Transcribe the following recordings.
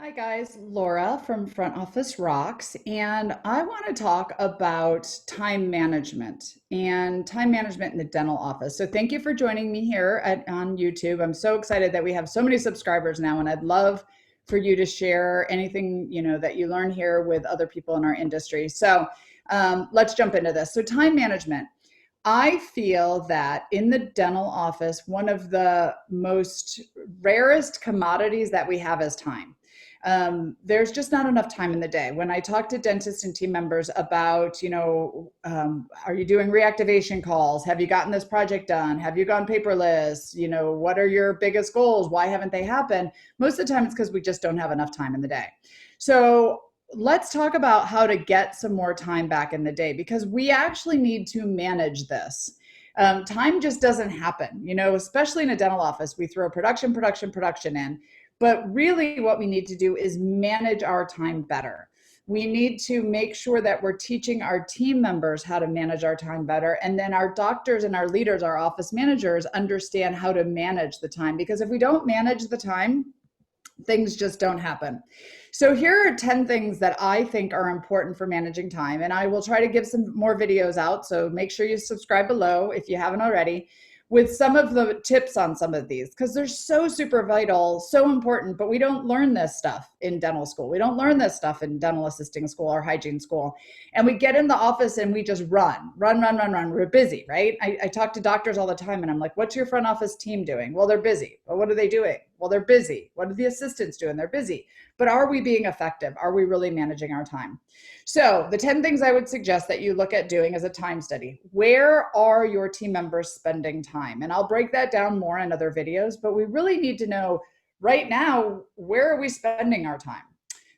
Hi guys, Laura from Front Office Rocks, and I want to talk about time management in the dental office. So thank you for joining me here on YouTube. I'm so excited that we have so many subscribers now, and I'd love for you to share anything that you learn here with other people in our industry. So let's jump into this. So time management. I feel that in the dental office, one of the most rarest commodities that we have is time. There's just not enough time in the day. When I talk to dentists and team members about, are you doing reactivation calls? Have you gotten this project done? Have you gone paperless? What are your biggest goals? Why haven't they happened? Most of the time, it's because we just don't have enough time in the day. So let's talk about how to get some more time back in the day because we actually need to manage this. Time just doesn't happen, especially in a dental office. We throw production in. But really, what we need to do is manage our time better. We need to make sure that we're teaching our team members how to manage our time better. And then our doctors and our leaders, our office managers, understand how to manage the time. Because if we don't manage the time, things just don't happen. So here are 10 things that I think are important for managing time. And I will try to give some more videos out. So make sure you subscribe below if you haven't already, with some of the tips on some of these, because they're so super vital, so important, but we don't learn this stuff in dental school. We don't learn this stuff in dental assisting school or hygiene school. And we get in the office and we just run. We're busy, right? I talk to doctors all the time and I'm like, what's your front office team doing? Well, they're busy. Well, what are they doing? Well, they're busy. What are the assistants doing? They're busy. But are we being effective? Are we really managing our time? So the 10 things I would suggest that you look at doing as a time study. Where are your team members spending time? And I'll break that down more in other videos, but we really need to know right now, where are we spending our time?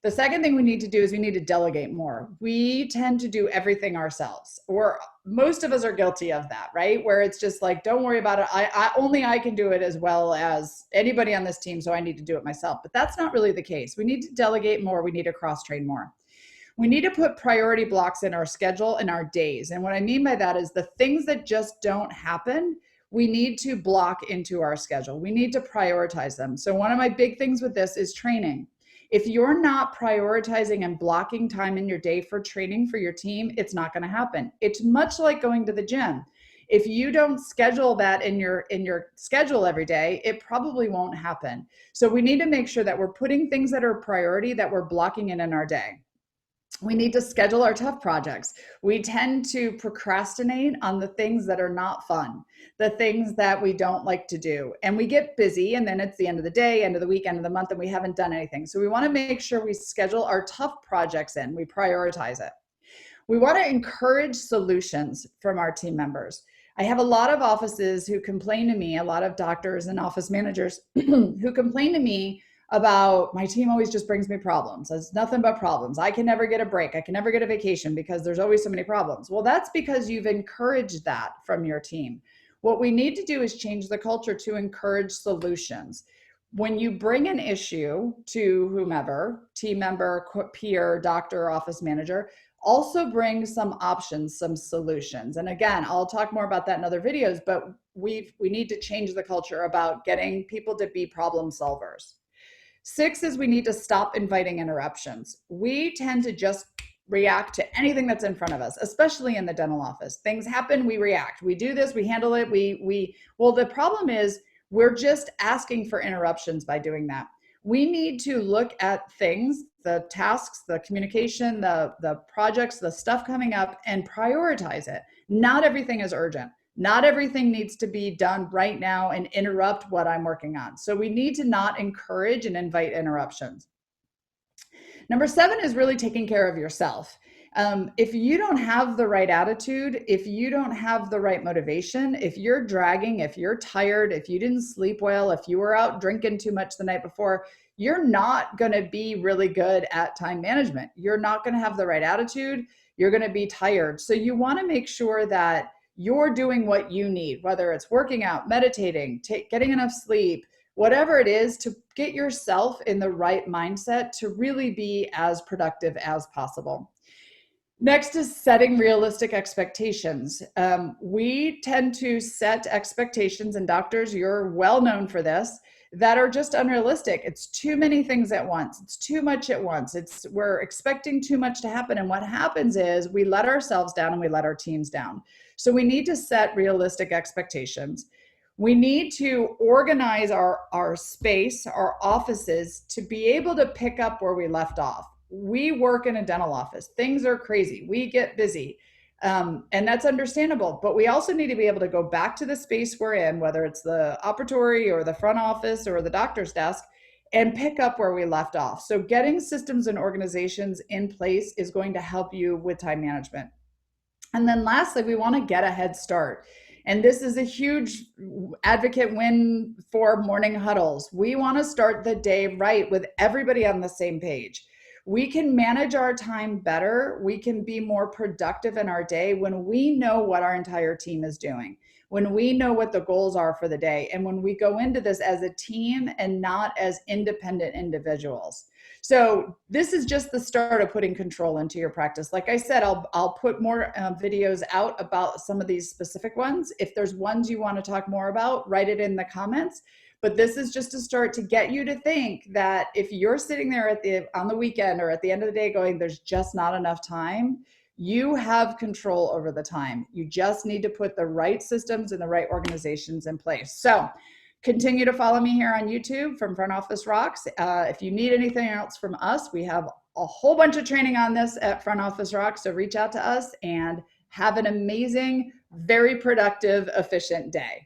The second thing we need to do is we need to delegate more. We tend to do everything ourselves, or most of us are guilty of that, right? Where it's just like, don't worry about it. I can do it as well as anybody on this team, so I need to do it myself. But that's not really the case. We need to delegate more. We need to cross-train more. We need to put priority blocks in our schedule and our days. And what I mean by that is the things that just don't happen, we need to block into our schedule. We need to prioritize them. So one of my big things with this is training. If you're not prioritizing and blocking time in your day for training for your team, it's not going to happen. It's much like going to the gym. If you don't schedule that in your schedule every day, it probably won't happen. So we need to make sure that we're putting things that are priority, that we're blocking in our day. We need to schedule our tough projects. We tend to procrastinate on the things that are not fun, the things that we don't like to do. And we get busy, and then it's the end of the day, end of the week, end of the month, and we haven't done anything. So we want to make sure we schedule our tough projects in, we prioritize it. We want to encourage solutions from our team members. I have a lot of offices who complain to me, a lot of doctors and office managers who complain to me about my team always just brings me problems. It's nothing but problems. I can never get a break. I can never get a vacation because there's always so many problems. Well, that's because you've encouraged that from your team. What we need to do is change the culture to encourage solutions. When you bring an issue to whomever, team member, peer, doctor, office manager, also bring some options, some solutions. And again, I'll talk more about that in other videos, but we need to change the culture about getting people to be problem solvers. 6 is we need to stop inviting interruptions. We tend to just react to anything that's in front of us, especially in the dental office. Things happen, we react. We do this, we handle it. Well, the problem is we're just asking for interruptions by doing that. We need to look at things, the tasks, the communication, the projects, the stuff coming up, and prioritize it. Not everything is urgent. Not everything needs to be done right now and interrupt what I'm working on. So we need to not encourage and invite interruptions. Number 7 is really taking care of yourself. If you don't have the right attitude, if you don't have the right motivation, if you're dragging, if you're tired, if you didn't sleep well, if you were out drinking too much the night before, you're not going to be really good at time management. You're not going to have the right attitude. You're going to be tired. So you want to make sure that you're doing what you need, whether it's working out, meditating, getting enough sleep, whatever it is, to get yourself in the right mindset to really be as productive as possible. Next is setting realistic expectations. We tend to set expectations, and doctors, you're well known for this, that are just unrealistic. It's too many things at once. It's too much at once. We're expecting too much to happen. And what happens is we let ourselves down and we let our teams down. So we need to set realistic expectations. We need to organize our space, our offices, to be able to pick up where we left off. We work in a dental office. Things are crazy. We get busy. And that's understandable. But we also need to be able to go back to the space we're in, whether it's the operatory or the front office or the doctor's desk, and pick up where we left off. So getting systems and organizations in place is going to help you with time management. And then lastly, we want to get a head start. And this is a huge advocate win for morning huddles. We want to start the day right with everybody on the same page. We can manage our time better. We can be more productive in our day when we know what our entire team is doing, when we know what the goals are for the day, and when we go into this as a team and not as independent individuals. So this is just the start of putting control into your practice. Like I said, I'll put more videos out about some of these specific ones. If there's ones you want to talk more about, write it in the comments. But this is just a start to get you to think that if you're sitting there on the weekend or at the end of the day going, there's just not enough time, you have control over the time. You just need to put the right systems and the right organizations in place. So continue to follow me here on YouTube from Front Office Rocks. If you need anything else from us, we have a whole bunch of training on this at Front Office Rocks. So reach out to us and have an amazing, very productive, efficient day.